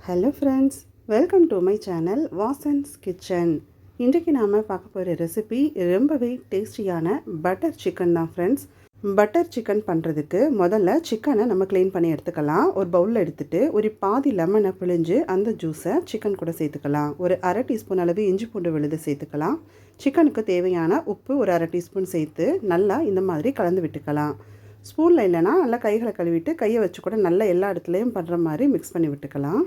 Hello friends, welcome to my channel Vasans kitchen. இன்றைக்கு நாம் பார்க்க போகிற ரெசிபி ரொம்பவே டேஸ்டியான பட்டர் சிக்கன் தான் ஃப்ரெண்ட்ஸ். பட்டர் சிக்கன் பண்ணுறதுக்கு முதல்ல சிக்கனை நம்ம க்ளீன் பண்ணி எடுத்துக்கலாம். ஒரு பவுலில் எடுத்துகிட்டு ஒரு பாதி லெமனை பிழிஞ்சு அந்த ஜூஸை சிக்கன் கூட சேர்த்துக்கலாம். ஒரு அரை டீஸ்பூன் அளவு இஞ்சி பூண்டு விழுது சேர்த்துக்கலாம். சிக்கனுக்கு தேவையான உப்பு ஒரு அரை டீஸ்பூன் சேர்த்து நல்லா இந்த மாதிரி கலந்து விட்டுக்கலாம். ஸ்பூனில் இல்லைனா நல்லா கைகளை கழுவிட்டு கையை வச்சு கூட நல்லா எல்லா இடத்துலையும் பண்ணுற மாதிரி மிக்ஸ் பண்ணி விட்டுக்கலாம்.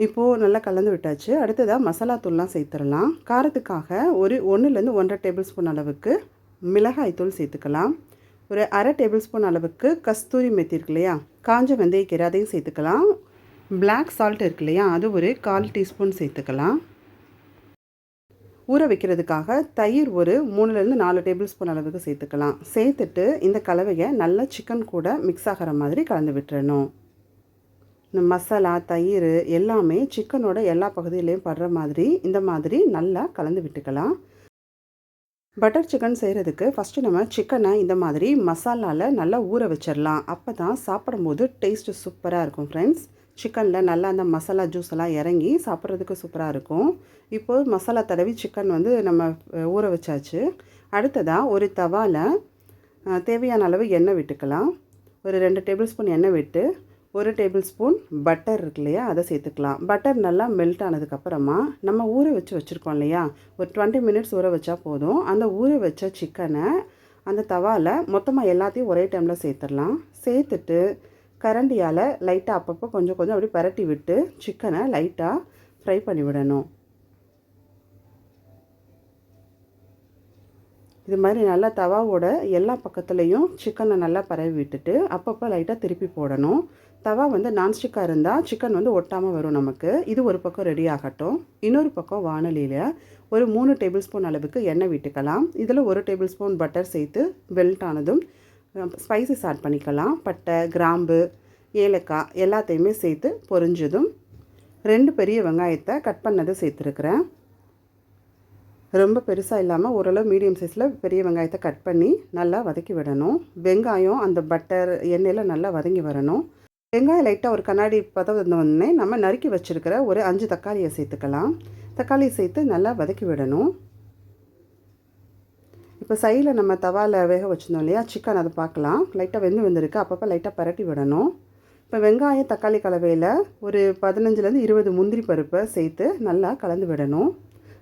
இப்போது நல்லா கலந்து விட்டாச்சு. அடுத்ததாக மசாலா தூள்லாம் சேர்த்துடலாம். காரத்துக்காக ஒரு 1லேருந்து 1.5 டேபிள் ஸ்பூன் அளவுக்கு மிளகாய் தூள் சேர்த்துக்கலாம். ஒரு அரை டேபிள் ஸ்பூன் அளவுக்கு கஸ்தூரி மெத்தி இருக்கு இல்லையா, காஞ்ச வெந்தயக்கீரை அதையும் சேர்த்துக்கலாம். பிளாக் சால்ட் இருக்கு இல்லையா, அது ஒரு 1/4 டீஸ்பூன் சேர்த்துக்கலாம். ஊற வைக்கிறதுக்காக தயிர் ஒரு 3லேருந்து 4 டேபிள் ஸ்பூன் அளவுக்கு சேர்த்துக்கலாம். சேர்த்துட்டு இந்த கலவையை நல்லா சிக்கன் கூட மிக்ஸ் ஆகிற மாதிரி கலந்து விட்டுறணும். இந்த மசாலா தயிர் எல்லாமே சிக்கனோட எல்லா பகுதியிலையும் படுற மாதிரி இந்த மாதிரி நல்லா கலந்து விட்டுக்கலாம். பட்டர் சிக்கன் செய்கிறதுக்கு ஃபஸ்ட்டு நம்ம சிக்கனை இந்த மாதிரி மசாலாவில் நல்லா ஊற வச்சிடலாம். அப்போ தான் சாப்பிடும்போது டேஸ்ட்டு சூப்பராக இருக்கும் ஃப்ரெண்ட்ஸ். சிக்கனில் நல்லா அந்த மசாலா ஜூஸ் எல்லாம் இறங்கி சாப்பிட்றதுக்கு சூப்பராக இருக்கும். இப்போது மசாலா தடவி சிக்கன் நம்ம ஊற வச்சாச்சு. அடுத்ததாக ஒரு தவாவில் தேவையான அளவு எண்ணெய் விட்டுக்கலாம். ஒரு 2 டேபிள் ஸ்பூன் எண்ணெய் விட்டு 1 டேபிள் ஸ்பூன் பட்டர் இருக்கு இல்லையா, அதை சேர்த்துக்கலாம். பட்டர் நல்லா மெல்ட் ஆனதுக்கப்புறமா நம்ம ஊற வச்சுருக்கோம் இல்லையா, ஒரு 20 மினிட்ஸ் ஊற வச்சா போதும். அந்த ஊற வச்ச சிக்கனை அந்த தவாவில் மொத்தமாக எல்லாத்தையும் ஒரே டைமில் சேர்த்துடலாம். சேர்த்துட்டு கரண்டியால் லைட்டாக அப்பப்போ கொஞ்சம் கொஞ்சம் அப்படி பரட்டி விட்டு சிக்கனை லைட்டாக ஃப்ரை பண்ணி விடணும். இது மாதிரி நல்லா தவாவோட எல்லா பக்கத்துலேயும் சிக்கனை நல்லா பரவி விட்டுட்டு அப்பப்போ லைட்டாக திருப்பி போடணும். தவா நான்ஸ்டிக்காக இருந்தால் சிக்கன் ஒட்டாமல் வரும் நமக்கு. இது ஒரு பக்கம் ரெடி ஆகட்டும். இன்னொரு பக்கம் வானலியில் ஒரு 3 டேபிள் ஸ்பூன் அளவுக்கு எண்ணெய் விட்டுக்கலாம். இதில் 1 டேபிள் ஸ்பூன் பட்டர் சேர்த்து வெல்ட் ஆனதும் ஸ்பைசஸ் ஆட் பண்ணிக்கலாம். பட்டை, கிராம்பு, ஏலக்காய் எல்லாத்தையுமே சேர்த்து பொரிஞ்சதும் 2 பெரிய வெங்காயத்தை கட் பண்ணதை சேர்த்துருக்குறேன். ரொம்ப பெருசாக இல்லாமல் ஓரளவு மீடியம் சைஸில் பெரிய வெங்காயத்தை கட் பண்ணி நல்லா வதக்கி விடணும். வெங்காயம் அந்த பட்டர் எண்ணெயில் நல்லா வதங்கி வரணும். வெங்காயம் லைட்டாக ஒரு கண்ணாடி பதம் வந்தோடனே நம்ம நறுக்கி வச்சுருக்கிற ஒரு 5 தக்காளியை சேர்த்துக்கலாம். தக்காளியை சேர்த்து நல்லா வதக்கி விடணும். இப்போ சைடில் நம்ம தவாவில் வேக வச்சுருந்தோம் இல்லையா சிக்கன், அதை பார்க்கலாம். லைட்டாக வெந்திருக்கு. அப்பப்போ லைட்டாக பரட்டி விடணும். இப்போ வெங்காயம் தக்காளி கலவையில் ஒரு 15லேருந்து 20 முந்திரி பருப்பை சேர்த்து நல்லா கலந்து விடணும்.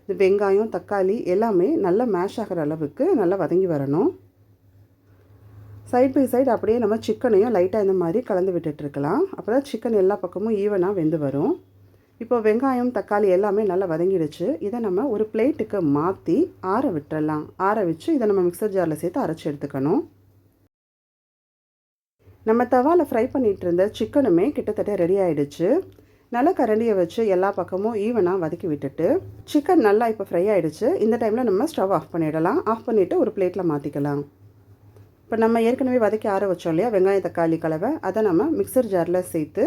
இந்த வெங்காயம் தக்காளி எல்லாமே நல்லா மேஷ் ஆகிற அளவுக்கு நல்லா வதங்கி வரணும். சைட் பை சைடு அப்படியே நம்ம சிக்கனையும் லைட்டாக இந்த மாதிரி கலந்து விட்டுட்டுருக்கலாம். அப்போ தான் சிக்கன் எல்லா பக்கமும் ஈவனாக வெந்து வரும். இப்போ வெங்காயம் தக்காளி எல்லாமே நல்லா வதங்கிடுச்சு. இதை நம்ம ஒரு பிளேட்டுக்கு மாற்றி ஆற விட்டுறலாம். ஆற வச்சு இதை நம்ம மிக்சர் ஜாரில் சேர்த்து அரைச்சி எடுத்துக்கணும். நம்ம தவாவில் ஃப்ரை பண்ணிகிட்டு இருந்த சிக்கனுமே கிட்டத்தட்ட ரெடி ஆகிடுச்சு. நல்லா கரண்டியை வச்சு எல்லா பக்கமும் ஈவனாக வதக்கி விட்டுட்டு சிக்கன் நல்லா இப்போ ஃப்ரை ஆகிடுச்சு. இந்த டைமில் நம்ம ஸ்டவ் ஆஃப் பண்ணிடலாம். ஆஃப் பண்ணிவிட்டு ஒரு பிளேட்டில் மாற்றிக்கலாம். இப்போ நம்ம ஏற்கனவே வதக்கி ஆற வச்சோம் இல்லையா வெங்காயம் தக்காளி கலவை, அதை நம்ம மிக்சர் ஜாரில் சேர்த்து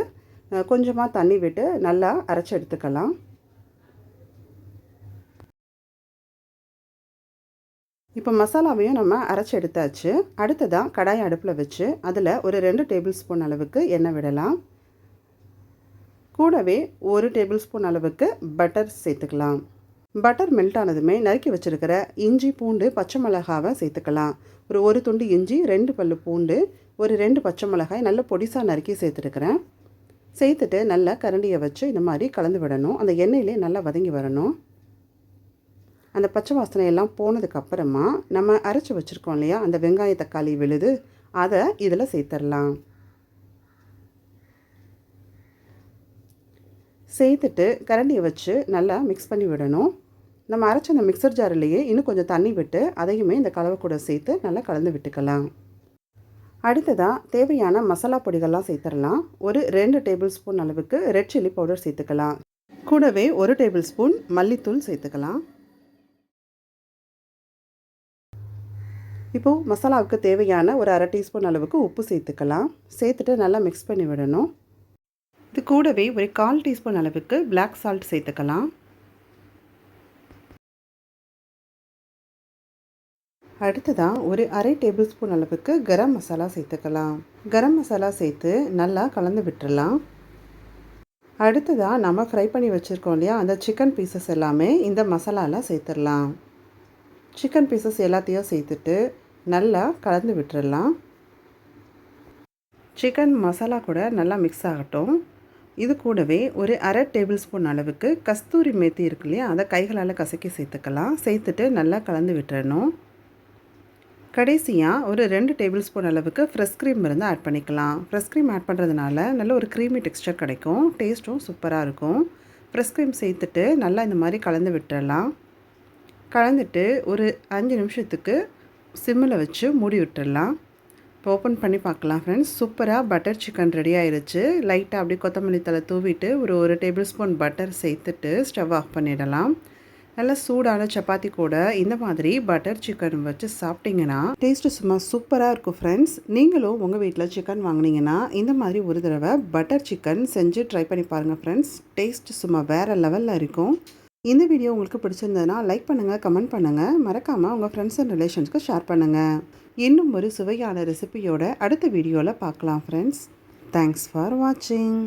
கொஞ்சமாக தண்ணி விட்டு நல்லா அரைச்சி எடுத்துக்கலாம். இப்போ மசாலாவையும் நம்ம அரைச்சி எடுத்தாச்சு. அடுத்ததாக கடாயை அடுப்பில் வச்சு அதில் ஒரு 2 டேபிள் ஸ்பூன் அளவுக்கு எண்ணெய் விடலாம். கூடவே 1 டேபிள் ஸ்பூன் அளவுக்கு பட்டர் சேர்த்துக்கலாம். பட்டர் மெல்ட் ஆனதுமே நறுக்கி வச்சுருக்கிற இஞ்சி பூண்டு பச்சை மிளகாவை சேர்த்துக்கலாம். ஒரு துண்டு இஞ்சி, 2 பல்லு பூண்டு, ஒரு 2 பச்சை மிளகாய் நல்ல பொடிசாக நறுக்கி சேர்த்துருக்குறேன். சேர்த்துட்டு நல்லா கரண்டியை வச்சு இந்த மாதிரி கலந்து விடணும். அந்த எண்ணெயிலே நல்லா வதங்கி வரணும். அந்த பச்சை வாசனை எல்லாம் போனதுக்கப்புறமா நம்ம அரைச்சி வச்சுருக்கோம் இல்லையா அந்த வெங்காய தக்காளி விழுது, அதை இதில் சேர்த்துடலாம். சேர்த்துட்டு கரண்டியை வச்சு நல்லா மிக்ஸ் பண்ணி விடணும். நம்ம அரைச்ச அந்த மிக்சர் ஜாரிலேயே இன்னும் கொஞ்சம் தண்ணி விட்டு அதையுமே இந்த கலவை கூட சேர்த்து நல்லா கலந்து விட்டுக்கலாம். அடுத்ததாக தேவையான மசாலா பொடிகள்லாம் சேர்த்துடலாம். ஒரு 2 டேபிள் ஸ்பூன் அளவுக்கு ரெட் சில்லி பவுடர் சேர்த்துக்கலாம். கூடவே 1 டேபிள் ஸ்பூன் மல்லித்தூள் சேர்த்துக்கலாம். இப்போது மசாலாவுக்கு தேவையான ஒரு அரை டீஸ்பூன் அளவுக்கு உப்பு சேர்த்துக்கலாம். சேர்த்துட்டு நல்லா மிக்ஸ் பண்ணி விடணும். இது கூடவே ஒரு 1/4 டீஸ்பூன் அளவுக்கு பிளாக் சால்ட் சேர்த்துக்கலாம். அடுத்ததாக ஒரு அரை டேபிள் ஸ்பூன் அளவுக்கு கரம் மசாலா சேர்த்துக்கலாம். கரம் மசாலா சேர்த்து நல்லா கலந்து விட்டுறலாம். அடுத்ததாக நம்ம ஃப்ரை பண்ணி வச்சுருக்கோம் இல்லையா, அந்த சிக்கன் பீசஸ் எல்லாமே இந்த மசாலாவில் சேர்த்துடலாம். சிக்கன் பீசஸ் எல்லாத்தையும் சேர்த்துட்டு நல்லா கலந்து விட்டுறலாம். சிக்கன் மசாலா கூட நல்லா மிக்ஸ் ஆகட்டும். இது கூடவே ஒரு அரை டேபிள் ஸ்பூன் அளவுக்கு கஸ்தூரி மேத்தி இருக்கு இல்லையா, அதை கைகளால் கசக்கி சேர்த்துக்கலாம். சேர்த்துட்டு நல்லா கலந்து விட்டுறணும். கடைசியாக ஒரு 2 டேபிள் ஸ்பூன் அளவுக்கு ஃப்ரெஷ் க்ரீம் இருந்து ஆட் பண்ணிக்கலாம். ஃப்ரெஷ் க்ரீம் ஆட் பண்ணுறதுனால நல்ல ஒரு க்ரீமி டெக்ஸ்சர் கிடைக்கும். டேஸ்ட்டும் சூப்பராக இருக்கும். ஃப்ரெஷ் க்ரீம் சேர்த்துட்டு நல்லா இந்த மாதிரி கலந்து விட்டுறலாம். கலந்துட்டு ஒரு 5 நிமிஷத்துக்கு சிம்மில் வச்சு மூடி விட்டுடலாம். இப்போ ஓப்பன் பண்ணி பார்க்கலாம் ஃப்ரெண்ட்ஸ். சூப்பராக பட்டர் சிக்கன் ரெடி ஆயிடுச்சு. லைட்டாக அப்படியே கொத்தமல்லி தழை தூவிட்டு ஒரு டேபிள் ஸ்பூன் பட்டர் சேர்த்துட்டு ஸ்டவ் ஆஃப் பண்ணிடலாம். நல்லா சூடான சப்பாத்தி கூட இந்த மாதிரி பட்டர் சிக்கன் வச்சு சாப்பிட்டிங்கன்னா டேஸ்ட்டு சும்மா சூப்பராக இருக்கும் ஃப்ரெண்ட்ஸ். நீங்களும் உங்கள் வீட்டில் சிக்கன் வாங்கினீங்கன்னா இந்த மாதிரி ஒரு தடவை பட்டர் சிக்கன் செஞ்சு ட்ரை பண்ணி பாருங்கள் ஃப்ரெண்ட்ஸ். டேஸ்ட்டு சும்மா வேறு லெவலில் இருக்கும். இந்த வீடியோ உங்களுக்கு பிடிச்சிருந்ததுன்னா லைக் பண்ணுங்கள், கமெண்ட் பண்ணுங்கள், மறக்காமல் உங்கள் ஃப்ரெண்ட்ஸ் அண்ட் ரிலேஷன்ஸ்க்கு ஷேர் பண்ணுங்கள். இன்னும் ஒரு சுவையான ரெசிபியோட அடுத்த வீடியோவில் பார்க்கலாம் ஃப்ரெண்ட்ஸ். தேங்க்ஸ் ஃபார் வாட்சிங்.